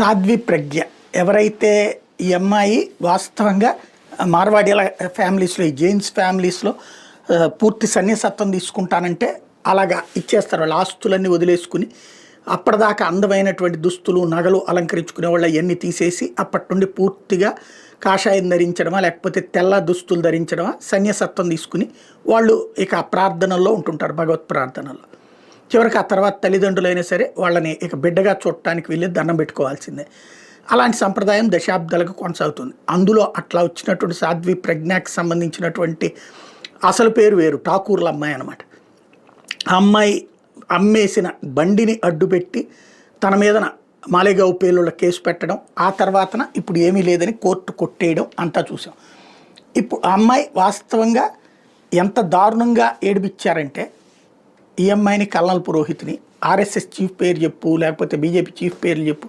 సాధ్వి ప్రజ్ఞ ఎవరైతే ఈ అమ్మాయి వాస్తవంగా మార్వాడీల ఫ్యామిలీస్లో ఈ జైన్స్ ఫ్యామిలీస్లో పూర్తి సన్యాసత్వం తీసుకుంటానంటే అలాగా ఇచ్చేస్తారు. వాళ్ళ ఆస్తులన్నీ వదిలేసుకుని అప్పటిదాకా అందమైనటువంటి దుస్తులు నగలు అలంకరించుకునే వాళ్ళు అవన్నీ తీసేసి అప్పటి నుండి పూర్తిగా కాషాయం ధరించడమా లేకపోతే తెల్ల దుస్తులు ధరించడమా సన్యాసత్వం తీసుకుని వాళ్ళు ఇక ప్రార్థనల్లో ఉంటుంటారు, భగవత్ ప్రార్థనల్లో. చివరికి ఆ తర్వాత తల్లిదండ్రులైనా సరే వాళ్ళని ఇక బిడ్డగా చూడటానికి వెళ్ళి దండం పెట్టుకోవాల్సిందే. అలాంటి సంప్రదాయం దశాబ్దాలకు కొనసాగుతుంది. అందులో అట్లా వచ్చినటువంటి సాధ్వి ప్రజ్ఞకి సంబంధించినటువంటి అసలు పేరు వేరు, ఠాకూర్ల అమ్మాయి అనమాట. ఆ అమ్మాయి అమ్మేసిన బండిని అడ్డుపెట్టి తన మీదన మాలేగావ్ పేలుళ్ళ కేసు పెట్టడం, ఆ తర్వాతన ఇప్పుడు ఏమీ లేదని కోర్టు కొట్టేయడం అంతా చూసాం. ఇప్పుడు ఆ అమ్మాయి వాస్తవంగా ఎంత దారుణంగా ఏడిపించారంటే, ఈ అమ్మాయిని కల్నల్ పురోహిత్ని ఆర్ఎస్ఎస్ చీఫ్ పేరు చెప్పు లేకపోతే బీజేపీ చీఫ్ పేరు చెప్పు